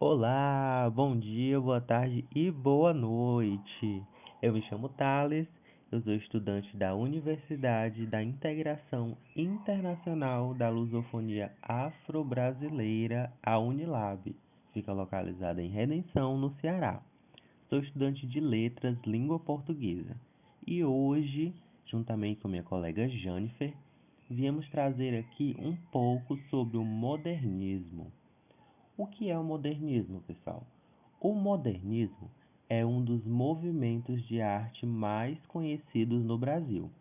Olá, bom dia, boa tarde e boa noite. Eu me chamo Thales, eu sou estudante da Universidade da Integração Internacional da Lusofonia Afro-Brasileira, a Unilab. Fica localizada em Redenção, no Ceará. Sou estudante de Letras, Língua Portuguesa. E hoje, juntamente com minha colega Janifer, viemos trazer aqui um pouco sobre o modernismo. O que é o modernismo, pessoal? O modernismo é um dos movimentos de arte mais conhecidos no Brasil.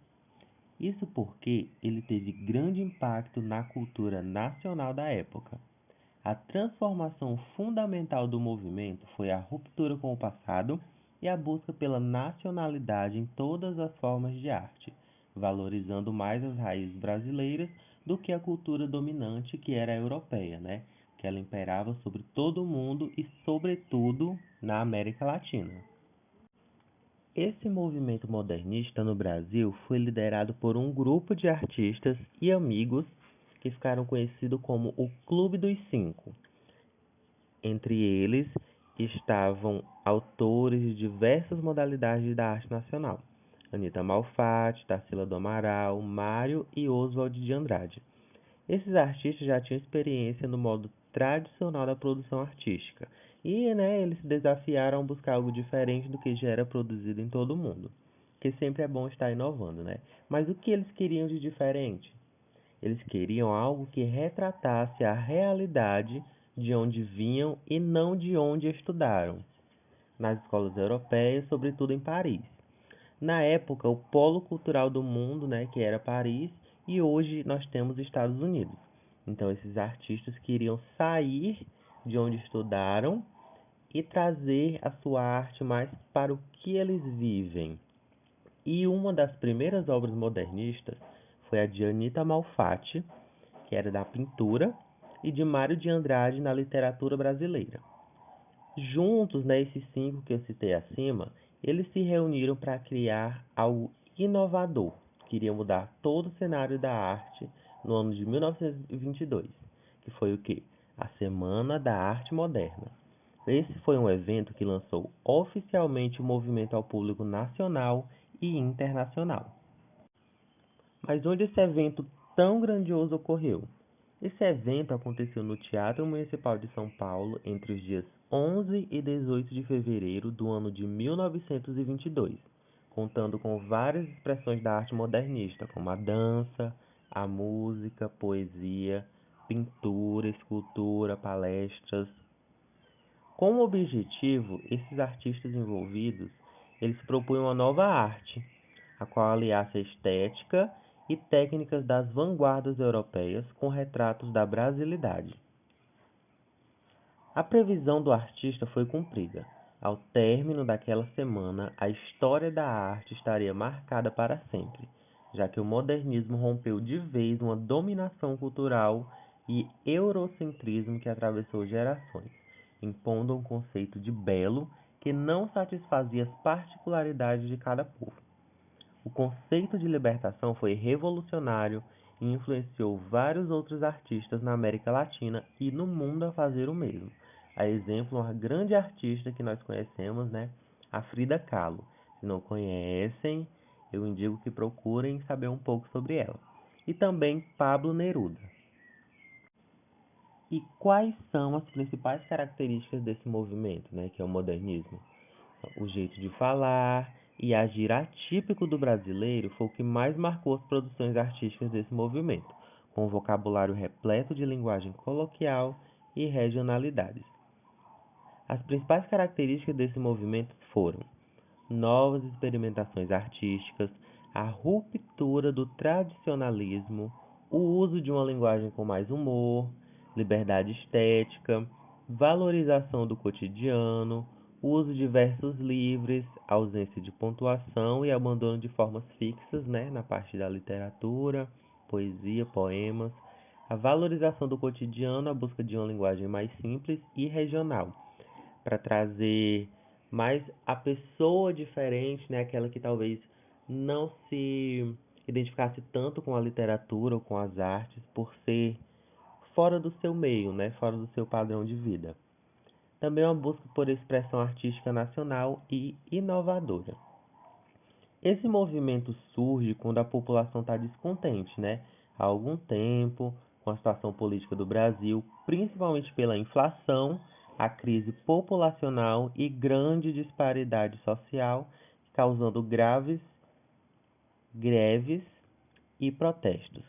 Isso porque ele teve grande impacto na cultura nacional da época. A transformação fundamental do movimento foi a ruptura com o passado e a busca pela nacionalidade em todas as formas de arte, valorizando mais as raízes brasileiras do que a cultura dominante que era a europeia, né? Que ela imperava sobre todo o mundo e, sobretudo, na América Latina. Esse movimento modernista no Brasil foi liderado por um grupo de artistas e amigos que ficaram conhecidos como o Clube dos Cinco. Entre eles estavam autores de diversas modalidades da arte nacional: Anita Malfatti, Tarsila do Amaral, Mário e Oswald de Andrade. Esses artistas já tinham experiência no modo tradicional da produção artística e, eles se desafiaram a buscar algo diferente do que já era produzido em todo o mundo, que sempre é bom estar inovando, né? Mas o que eles queriam de diferente? Eles queriam algo que retratasse a realidade de onde vinham e não de onde estudaram, nas escolas europeias, sobretudo em Paris. Na época, o polo cultural do mundo, que era Paris, e hoje nós temos Estados Unidos. Então, esses artistas queriam sair de onde estudaram e trazer a sua arte mais para o que eles vivem. E uma das primeiras obras modernistas foi a de Anita Malfatti, que era da pintura, e de Mário de Andrade na literatura brasileira. Juntos, esses cinco que eu citei acima, eles se reuniram para criar algo inovador. Queriam mudar todo o cenário da arte no ano de 1922, que foi o quê? A Semana da Arte Moderna. Esse foi um evento que lançou oficialmente o movimento ao público nacional e internacional. Mas onde esse evento tão grandioso ocorreu? Esse evento aconteceu no Teatro Municipal de São Paulo entre os dias 11 e 18 de fevereiro do ano de 1922, contando com várias expressões da arte modernista, como a dança, a música, poesia, pintura, escultura, palestras. Com o objetivo, esses artistas envolvidos, eles propunham uma nova arte, a qual aliasse a estética e técnicas das vanguardas europeias com retratos da brasilidade. A previsão do artista foi cumprida. Ao término daquela semana, a história da arte estaria marcada para sempre, já que o modernismo rompeu de vez uma dominação cultural e eurocentrismo que atravessou gerações, impondo um conceito de belo que não satisfazia as particularidades de cada povo. O conceito de libertação foi revolucionário e influenciou vários outros artistas na América Latina e no mundo a fazer o mesmo. A exemplo, uma grande artista que nós conhecemos, a Frida Kahlo. Se não conhecem, eu indico que procurem saber um pouco sobre ela. E também Pablo Neruda. E quais são as principais características desse movimento, que é o modernismo? O jeito de falar e agir atípico do brasileiro foi o que mais marcou as produções artísticas desse movimento, com um vocabulário repleto de linguagem coloquial e regionalidades. As principais características desse movimento foram novas experimentações artísticas, a ruptura do tradicionalismo, o uso de uma linguagem com mais humor, liberdade estética, valorização do cotidiano, uso de versos livres, ausência de pontuação e abandono de formas fixas, na parte da literatura, poesia, poemas, a valorização do cotidiano, a busca de uma linguagem mais simples e regional, para trazer mais a pessoa diferente, aquela que talvez não se identificasse tanto com a literatura ou com as artes por ser fora do seu meio, fora do seu padrão de vida. também uma busca por expressão artística nacional e inovadora. Esse movimento surge quando a população está descontente, né? Há algum tempo, com a situação política do Brasil, principalmente pela inflação, a crise populacional e grande disparidade social, causando graves greves e protestos.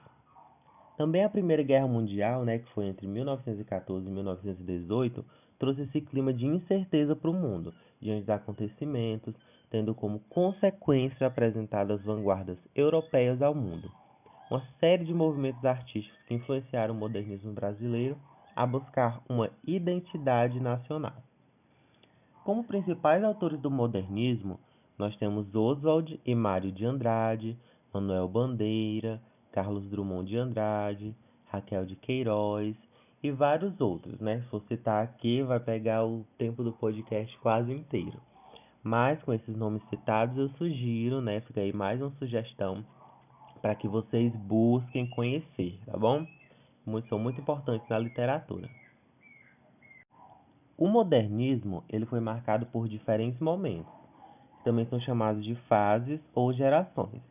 Também a Primeira Guerra Mundial, né, que foi entre 1914 e 1918, trouxe esse clima de incerteza para o mundo, diante dos acontecimentos, tendo como consequência apresentadas as vanguardas europeias ao mundo. Uma série de movimentos artísticos que influenciaram o modernismo brasileiro a buscar uma identidade nacional. Como principais autores do modernismo, nós temos Oswald e Mário de Andrade, Manuel Bandeira, Carlos Drummond de Andrade, Raquel de Queiroz e vários outros, né? Se for citar aqui, vai pegar o tempo do podcast quase inteiro. Mas com esses nomes citados, eu sugiro, né? Fica aí mais uma sugestão para que vocês busquem conhecer, tá bom? São muito importantes na literatura. O modernismo ele foi marcado por diferentes momentos, que também são chamados de fases ou gerações,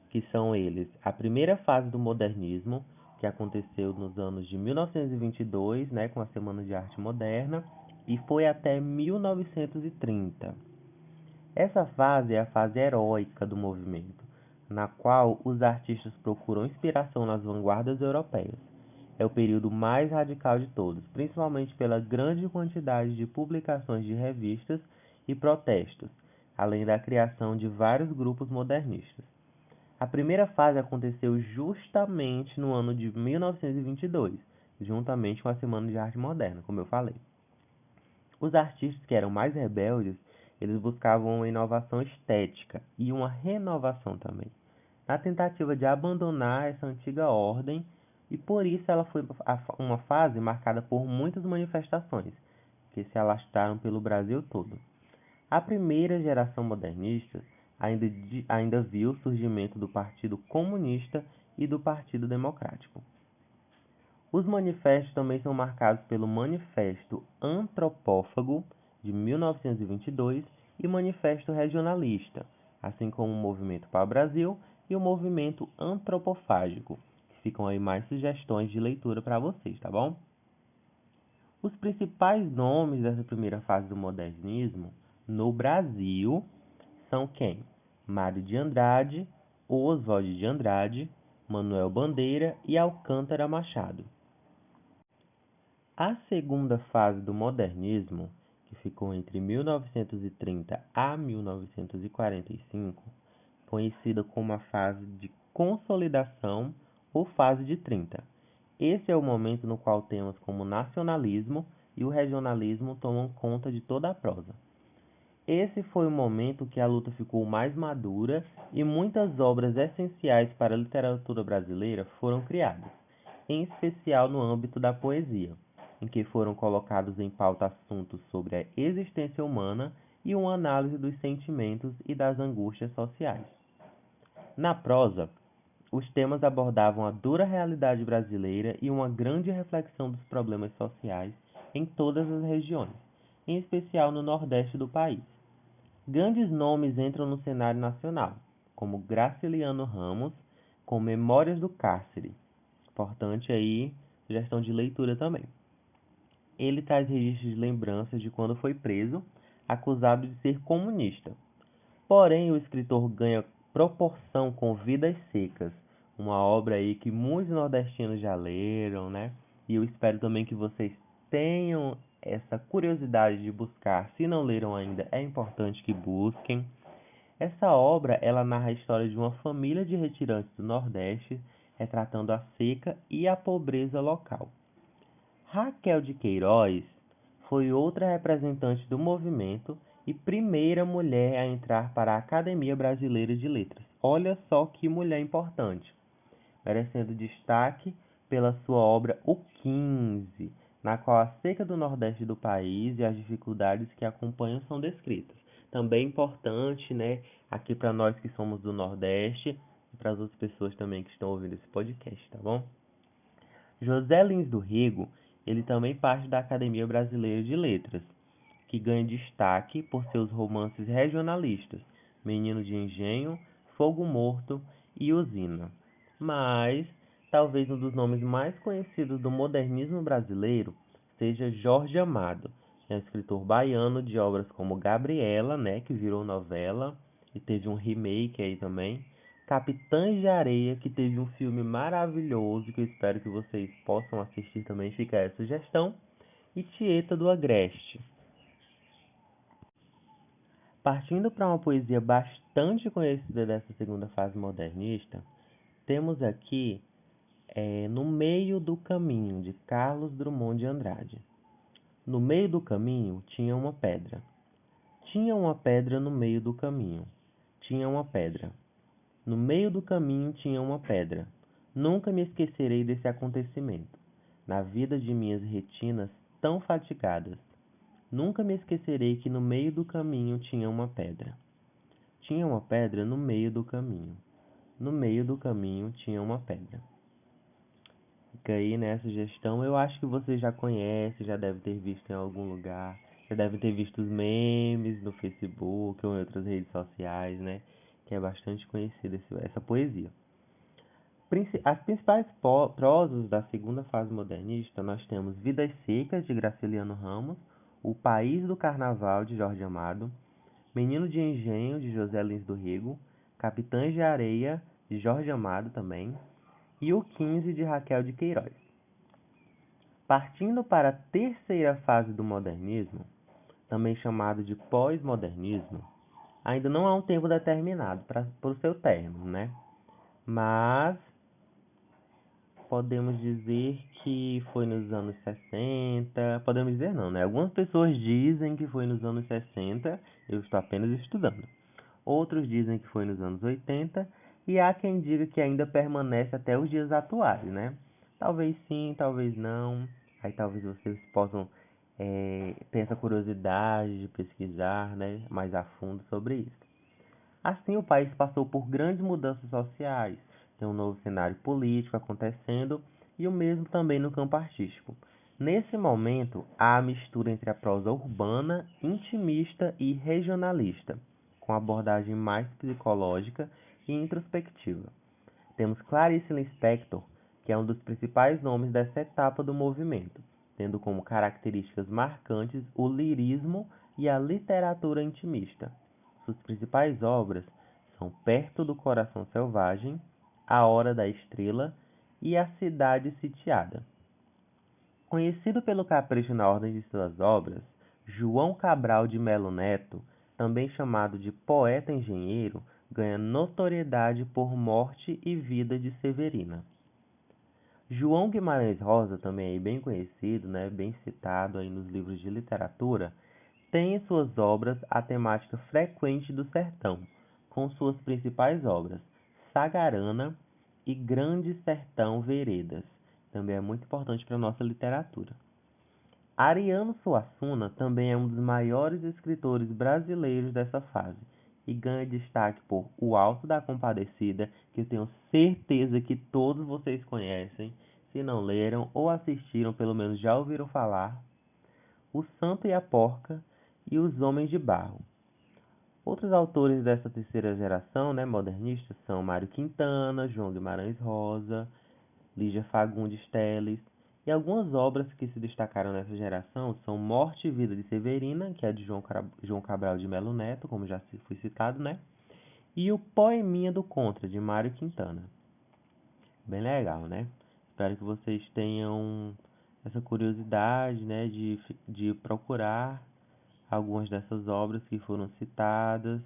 que são eles a primeira fase do modernismo, que aconteceu nos anos de 1922, né, com a Semana de Arte Moderna, e foi até 1930. Essa fase é a fase heróica do movimento, na qual os artistas procuram inspiração nas vanguardas europeias. É o período mais radical de todos, principalmente pela grande quantidade de publicações de revistas e protestos, além da criação de vários grupos modernistas. A primeira fase aconteceu justamente no ano de 1922, juntamente com a Semana de Arte Moderna, como eu falei. Os artistas que eram mais rebeldes, eles buscavam uma inovação estética e uma renovação também, na tentativa de abandonar essa antiga ordem, e por isso ela foi uma fase marcada por muitas manifestações, que se alastraram pelo Brasil todo. A primeira geração modernista ainda viu o surgimento do Partido Comunista e do Partido Democrático. Os manifestos também são marcados pelo Manifesto Antropófago, de 1922, e Manifesto Regionalista, assim como o Movimento Pau-Brasil e o Movimento Antropofágico. Ficam aí mais sugestões de leitura para vocês, tá bom? Os principais nomes dessa primeira fase do modernismo no Brasil são quem? Mário de Andrade, Oswald de Andrade, Manuel Bandeira e Alcântara Machado. A segunda fase do modernismo, que ficou entre 1930 a 1945, conhecida como a fase de consolidação ou fase de 30. Esse é o momento no qual temas como o nacionalismo e o regionalismo tomam conta de toda a prosa. Esse foi o momento que a luta ficou mais madura e muitas obras essenciais para a literatura brasileira foram criadas, em especial no âmbito da poesia, em que foram colocados em pauta assuntos sobre a existência humana e uma análise dos sentimentos e das angústias sociais. Na prosa, os temas abordavam a dura realidade brasileira e uma grande reflexão dos problemas sociais em todas as regiões, em especial no Nordeste do país. Grandes nomes entram no cenário nacional, como Graciliano Ramos, com Memórias do Cárcere. Importante aí, sugestão de leitura também. Ele traz registros de lembranças de quando foi preso, acusado de ser comunista. Porém, o escritor ganha proporção com Vidas Secas, uma obra aí que muitos nordestinos já leram, né? E eu espero também que vocês tenham essa curiosidade de buscar. Se não leram ainda, é importante que busquem. Essa obra, ela narra a história de uma família de retirantes do Nordeste, retratando a seca e a pobreza local. Raquel de Queiroz foi outra representante do movimento e primeira mulher a entrar para a Academia Brasileira de Letras. Olha só que mulher importante, merecendo destaque pela sua obra O 15, na qual a seca do Nordeste do país e as dificuldades que acompanham são descritas. Também importante, né, aqui para nós que somos do Nordeste e para as outras pessoas também que estão ouvindo esse podcast, tá bom? José Lins do Rego, ele também parte da Academia Brasileira de Letras. que ganha destaque por seus romances regionalistas, Menino de Engenho, Fogo Morto e Usina. Mas, talvez um dos nomes mais conhecidos do modernismo brasileiro seja Jorge Amado, que é um escritor baiano de obras como Gabriela, né, que virou novela e teve um remake aí também, Capitães de Areia, que teve um filme maravilhoso que eu espero que vocês possam assistir também, fica aí a sugestão, e Tieta do Agreste. Partindo para uma poesia bastante conhecida dessa segunda fase modernista, temos aqui No Meio do Caminho, de Carlos Drummond de Andrade. No meio do caminho tinha uma pedra. Tinha uma pedra no meio do caminho. Tinha uma pedra. No meio do caminho tinha uma pedra. Nunca me esquecerei desse acontecimento, na vida de minhas retinas tão fatigadas. Nunca me esquecerei que no meio do caminho tinha uma pedra. Tinha uma pedra no meio do caminho. No meio do caminho tinha uma pedra. Fica aí, né, a sugestão. Eu acho que você já conhece, já deve ter visto em algum lugar. Já deve ter visto os memes no Facebook ou em outras redes sociais, né? Que é bastante conhecida essa poesia. As principais prosas da segunda fase modernista, nós temos Vidas Secas, de Graciliano Ramos, O País do Carnaval, de Jorge Amado, Menino de Engenho, de José Lins do Rego, Capitães de Areia, de Jorge Amado também, e o 15, de Raquel de Queiroz. Partindo para a terceira fase do modernismo, também chamado de pós-modernismo, ainda não há um tempo determinado para o seu término, né? Mas podemos dizer que foi nos anos 60, podemos dizer não, né? Algumas pessoas dizem que foi nos anos 60, eu estou apenas estudando. Outros dizem que foi nos anos 80, e há quem diga que ainda permanece até os dias atuais, né? Talvez sim, talvez não. Aí talvez vocês possam ter essa curiosidade de pesquisar, né, mais a fundo sobre isso. Assim, o país passou por grandes mudanças sociais, tem um novo cenário político acontecendo e o mesmo também no campo artístico. Nesse momento, há a mistura entre a prosa urbana, intimista e regionalista, com abordagem mais psicológica e introspectiva. Temos Clarice Lispector, que é um dos principais nomes dessa etapa do movimento, tendo como características marcantes o lirismo e a literatura intimista. Suas principais obras são Perto do Coração Selvagem, A Hora da Estrela e A Cidade Sitiada. Conhecido pelo capricho na ordem de suas obras, João Cabral de Melo Neto, também chamado de poeta engenheiro, ganha notoriedade por Morte e Vida de Severina. João Guimarães Rosa, também aí bem conhecido, né, bem citado aí nos livros de literatura, tem em suas obras a temática frequente do sertão, com suas principais obras Sagarana e Grande Sertão Veredas. Também é muito importante para a nossa literatura. Ariano Suassuna também é um dos maiores escritores brasileiros dessa fase e ganha destaque por O Alto da Compadecida, que eu tenho certeza que todos vocês conhecem, se não leram ou assistiram, pelo menos já ouviram falar, O Santo e a Porca e Os Homens de Barro. Outros autores dessa terceira geração, né, modernista, são Mário Quintana, João Guimarães Rosa, Lígia Fagundes Telles, e algumas obras que se destacaram nessa geração são Morte e Vida de Severina, que é de João Cabral de Melo Neto, como já foi citado, né? E o Poeminha do Contra, de Mário Quintana. Bem legal, né? Espero que vocês tenham essa curiosidade, né, de procurar algumas dessas obras que foram citadas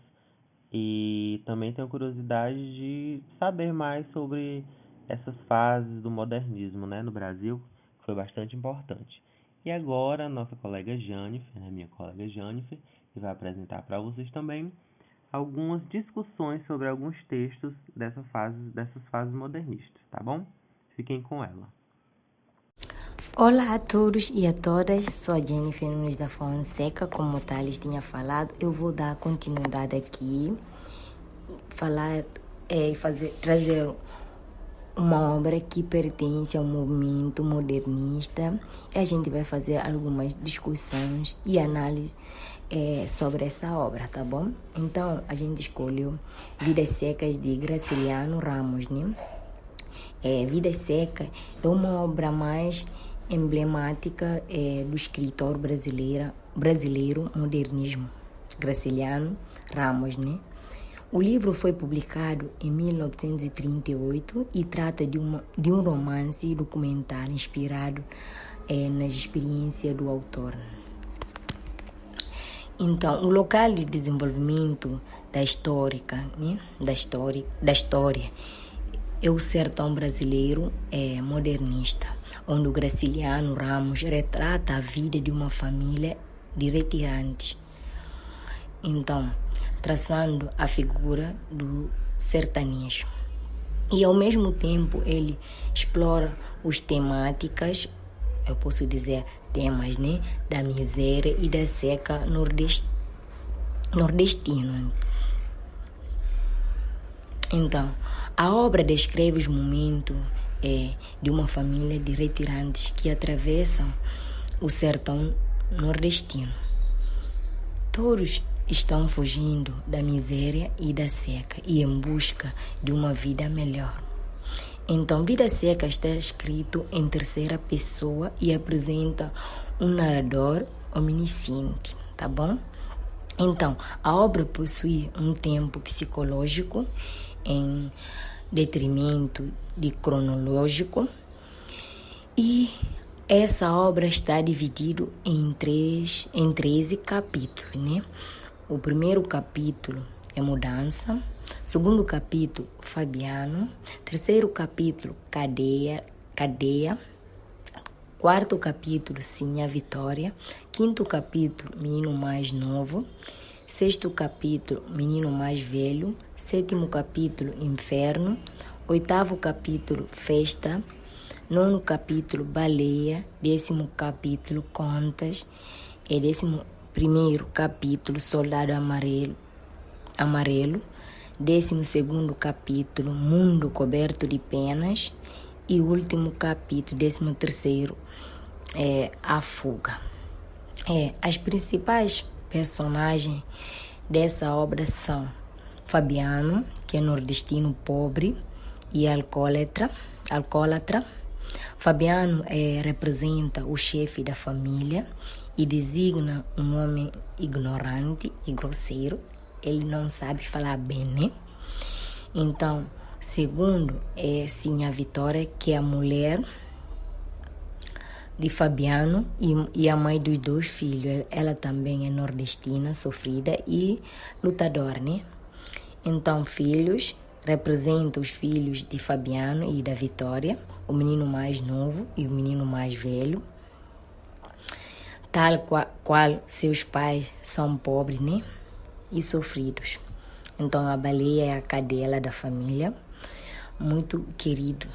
e também tenho curiosidade de saber mais sobre essas fases do modernismo, né, no Brasil, que foi bastante importante. E agora, nossa colega Janifer, né, minha colega Janifer, que vai apresentar para vocês também algumas discussões sobre alguns textos dessas fases modernistas, tá bom? Fiquem com ela. Olá a todos e a todas, sou a Jennifer Nunes da Fonseca, como o Thales tinha falado, eu vou dar continuidade aqui, trazer uma obra que pertence ao movimento modernista e a gente vai fazer algumas discussões e análise sobre essa obra, tá bom? Então, a gente escolheu Vidas Secas de Graciliano Ramos, né? Vidas Secas é uma obra mais emblemática do escritor brasileiro modernismo, Graciliano Ramos, né? O livro foi publicado em 1938 e trata de um romance documental inspirado nas experiências do autor. Então, o local de desenvolvimento da história é o sertão brasileiro modernista, onde o Graciliano Ramos retrata a vida de uma família de retirantes. Então, traçando a figura do sertanejo. E, ao mesmo tempo, ele explora os temas, né, da miséria e da seca nordestina. Então, a obra descreve os momentos de uma família de retirantes que atravessam o sertão nordestino. Todos estão fugindo da miséria e da seca e em busca de uma vida melhor. Então, Vida Seca está escrito em terceira pessoa e apresenta um narrador omnisciente, tá bom? Então, a obra possui um tempo psicológico em detrimento de cronológico e essa obra está dividida em 13 capítulos, né? O primeiro capítulo é Mudança, segundo capítulo, Fabiano, terceiro capítulo, Cadeia, quarto capítulo, Sim, a Vitória, quinto capítulo, Menino Mais Novo, sexto capítulo, Menino Mais Velho, sétimo capítulo, Inferno, oitavo capítulo, Festa, nono capítulo, Baleia, décimo capítulo, Contas, e 11º capítulo, Soldado Amarelo, 12º capítulo, Mundo Coberto de Penas, e último capítulo, 13º, A Fuga. As principais personagens dessa obra são Fabiano, que é nordestino pobre e alcoólatra. Fabiano representa o chefe da família e designa um homem ignorante e grosseiro. Ele não sabe falar bem, né? Então, segundo é Sim, a Vitória, que é a mulher de Fabiano e a mãe dos 2 filhos. Ela também é nordestina, sofrida e lutadora, né? Então, filhos representam os filhos de Fabiano e da Vitória, o menino mais novo e o menino mais velho, tal qual seus pais são pobres, né? E sofridos. Então, a Baleia é a cadela da família, muito querido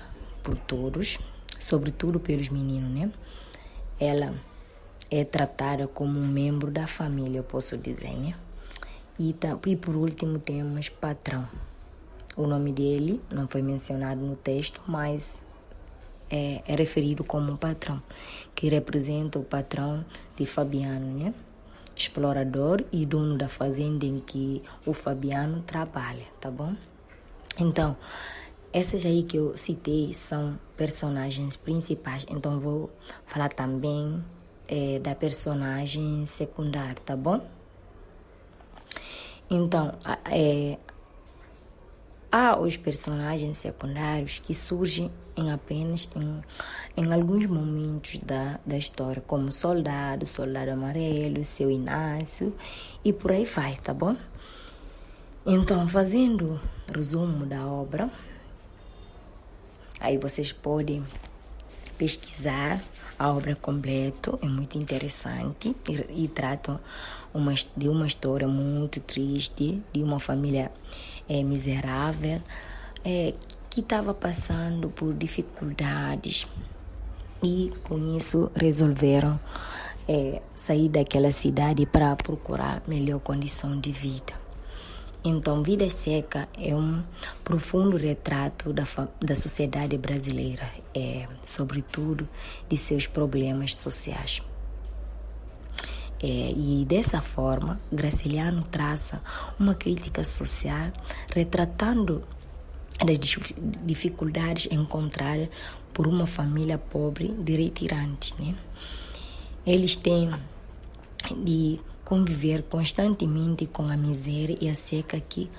por todos, sobretudo pelos meninos, né? Ela é tratada como um membro da família, eu posso dizer, né? E por último temos Patrão. O nome dele não foi mencionado no texto, mas é referido como um patrão, que representa o patrão de Fabiano, né? Explorador e dono da fazenda em que o Fabiano trabalha, tá bom? Então, essas aí que eu citei são personagens principais, então vou falar também da personagem secundária, tá bom? Então, há os personagens secundários que surgem apenas em alguns momentos da história, como Soldado Amarelo, Seu Inácio e por aí vai, tá bom? Então, fazendo resumo da obra, aí vocês podem pesquisar a obra completa, é muito interessante e trata de uma história muito triste, de uma família miserável, que estava passando por dificuldades e com isso resolveram sair daquela cidade para procurar melhor condição de vida. Então, Vidas Secas é um profundo retrato da sociedade brasileira, sobretudo de seus problemas sociais. E dessa forma, Graciliano traça uma crítica social retratando as dificuldades encontradas por uma família pobre de retirantes, né? Eles têm de conviver constantemente com a miséria e a seca que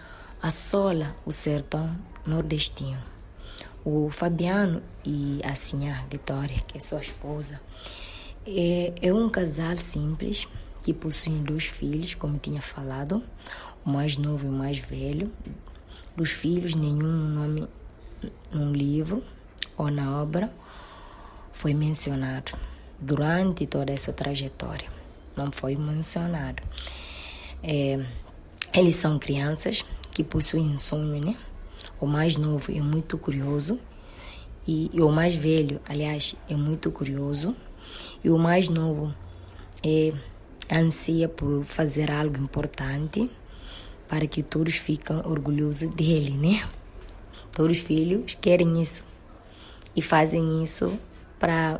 assola o sertão nordestino. O Fabiano e a senhora Vitória, que é sua esposa, é um casal simples que possui 2 filhos, como tinha falado, o mais novo e o mais velho. Dos filhos, nenhum nome no livro ou na obra foi mencionado durante toda essa trajetória. Não foi mencionado. Eles são crianças que possuem um sonho, né? O mais novo é muito curioso e o mais velho, aliás, é muito curioso. E o mais novo ansia por fazer algo importante para que todos fiquem orgulhosos dele, né? Todos os filhos querem isso e fazem isso para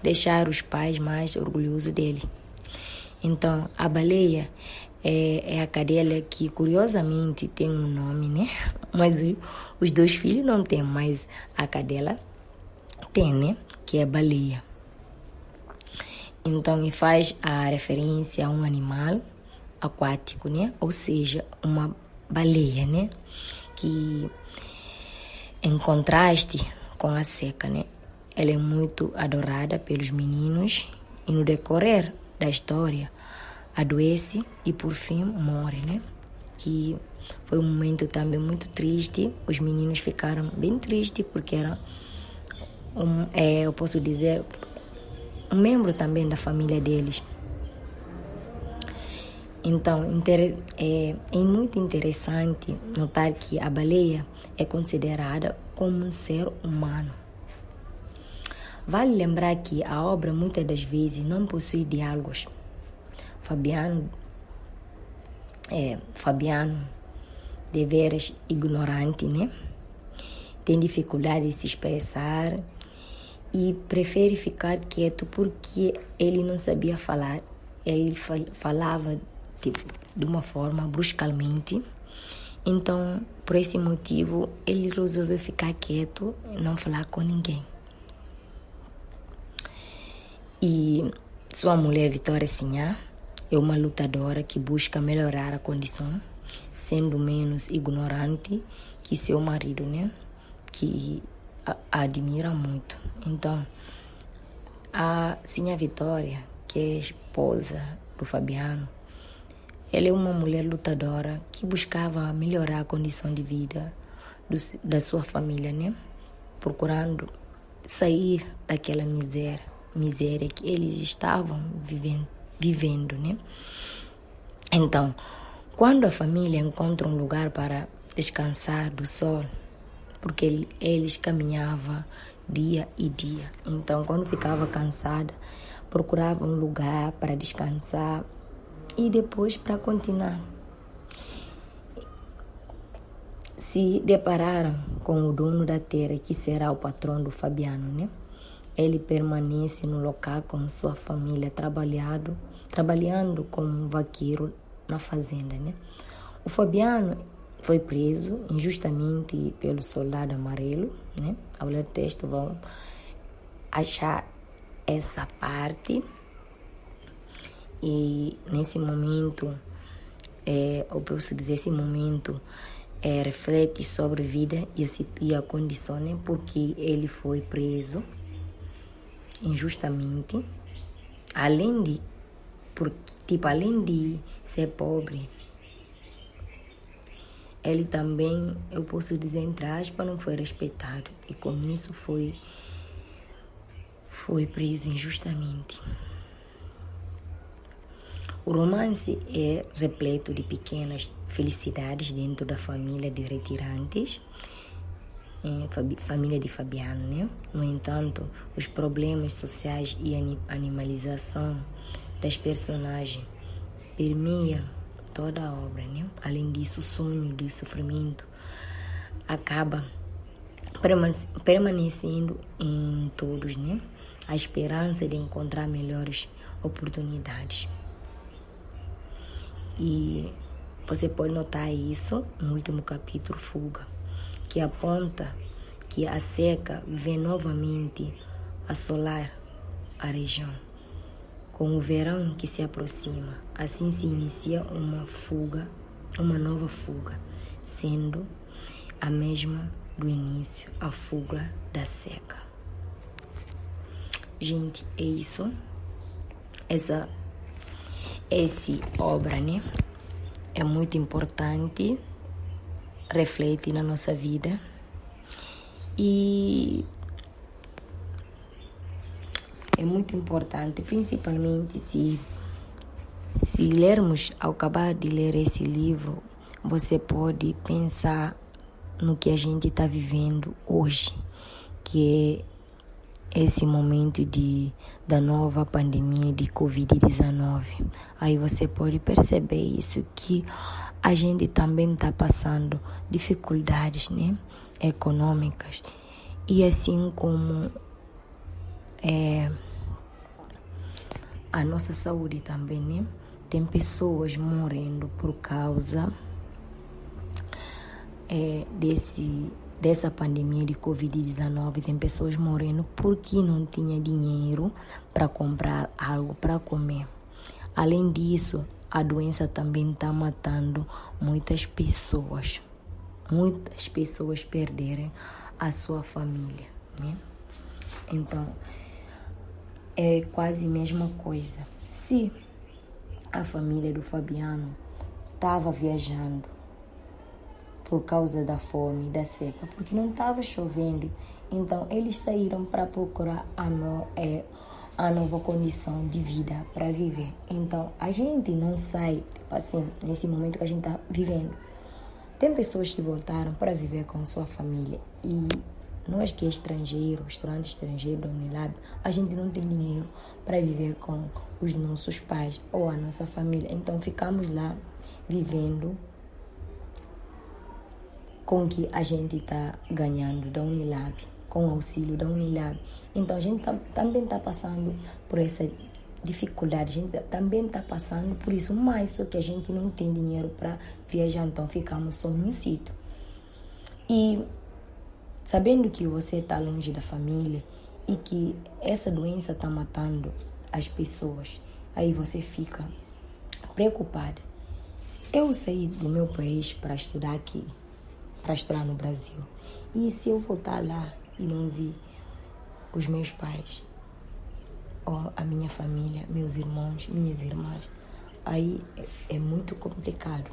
deixar os pais mais orgulhosos dele. Então, a baleia é a cadela que, curiosamente, tem um nome, né? Mas os 2 filhos não têm, mas a cadela tem, né? Que é baleia. Então, faz a referência a um animal aquático, né? Ou seja, uma baleia, né? Que, em contraste com a seca, né? Ela é muito adorada pelos meninos e no decorrer da história adoece e por fim morre, né? Que foi um momento também muito triste. Os meninos ficaram bem tristes porque era eu posso dizer, um membro também da família deles. Então, é muito interessante notar que a baleia é considerada como um ser humano. Vale lembrar que a obra muitas das vezes não possui diálogos. Fabiano, deveras ignorante, né? Tem dificuldade de se expressar e prefere ficar quieto porque ele não sabia falar. Ele falava de uma forma bruscamente. Então, por esse motivo, ele resolveu ficar quieto e não falar com ninguém. E sua mulher, Vitória Sinhá, é uma lutadora que busca melhorar a condição, sendo menos ignorante que seu marido, né? Que a admira muito. Então, a Sinhá Vitória, que é esposa do Fabiano, ela é uma mulher lutadora que buscava melhorar a condição de vida da sua família, né? Procurando sair daquela miséria que eles estavam vivendo, né? Então, quando a família encontra um lugar para descansar do sol, porque eles caminhavam dia e dia, então quando ficava cansada, procurava um lugar para descansar e depois para continuar. Se depararam com o dono da terra, que será o patrão do Fabiano, né? Ele permanece no local com sua família, trabalhando como vaqueiro na fazenda, né? O Fabiano foi preso injustamente pelo soldado amarelo, né? Ao ler o texto vão achar essa parte. E nesse momento, eu posso dizer, esse momento reflete sobre a vida e a condição, né? Porque ele foi preso injustamente, além de ser pobre, ele também, eu posso dizer entre aspas, não foi respeitado e com isso foi preso injustamente. O romance é repleto de pequenas felicidades dentro da família de retirantes, família de Fabiano, né? No entanto, os problemas sociais e a animalização das personagens permeia toda a obra, né? Além disso, o sonho do sofrimento acaba permanecendo em todos, né? A esperança de encontrar melhores oportunidades. E você pode notar isso no último capítulo, Fuga, que aponta que a seca vem novamente assolar a região. Com o verão que se aproxima, assim se inicia uma nova fuga, sendo a mesma do início, a fuga da seca. Gente, é isso. Essa obra, né? É muito importante, reflete na nossa vida e é muito importante, principalmente se lermos, ao acabar de ler esse livro, você pode pensar no que a gente está vivendo hoje, que é esse momento da nova pandemia de Covid-19. Aí você pode perceber isso, que a gente também está passando dificuldades, né, econômicas, e assim como a nossa saúde também, né? Tem pessoas morrendo por causa dessa pandemia de Covid-19. Tem pessoas morrendo porque não tinha dinheiro para comprar algo para comer. Além disso, a doença também está matando muitas pessoas. Muitas pessoas perderam a sua família, né? Então, é quase a mesma coisa. Se a família do Fabiano estava viajando por causa da fome, da seca, porque não estava chovendo, então eles saíram para procurar a nova condição de vida para viver. Então, a gente não sai, tipo assim, nesse momento que a gente está vivendo. Tem pessoas que voltaram para viver com sua família e nós que é estrangeiro, estudante estrangeiro da Unilab, a gente não tem dinheiro para viver com os nossos pais ou a nossa família. Então ficamos lá vivendo com o que a gente está ganhando da Unilab, com o auxílio da Unilab. Então a gente também está passando por essa dificuldade, a gente também está passando por isso, mas só que a gente não tem dinheiro para viajar, então ficamos só num sítio. E sabendo que você está longe da família e que essa doença está matando as pessoas, aí você fica preocupada. Se eu sair do meu país para estudar aqui, para estudar no Brasil, e se eu voltar lá e não vir os meus pais, ou a minha família, meus irmãos, minhas irmãs, aí é muito complicado.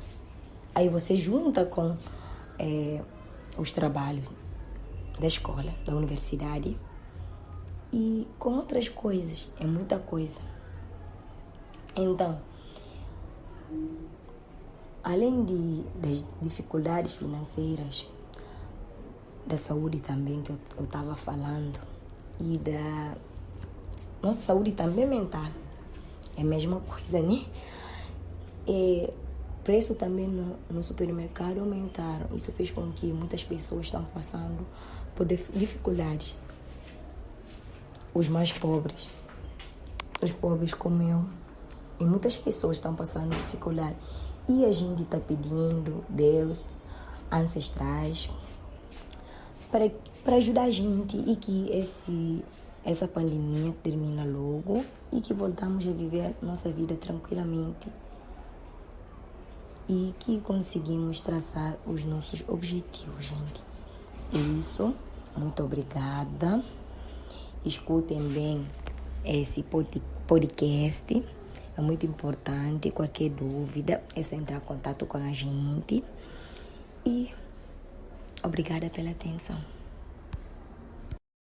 Aí você junta com os trabalhos da escola, da universidade e com outras coisas, é muita coisa. Então, além das dificuldades financeiras, da saúde também que eu estava falando e da nossa saúde também mental, é a mesma coisa, né? Preço também no supermercado aumentaram. Isso fez com que muitas pessoas estão passando por dificuldades. Os mais pobres, os pobres como eu, e muitas pessoas estão passando dificuldade. E a gente está pedindo Deus, ancestrais, para ajudar a gente e que essa pandemia termine logo e que voltamos a viver nossa vida tranquilamente e que conseguimos traçar os nossos objetivos, gente. É isso. Muito obrigada. Escutem bem esse podcast. É muito importante. Qualquer dúvida é só entrar em contato com a gente. E obrigada pela atenção.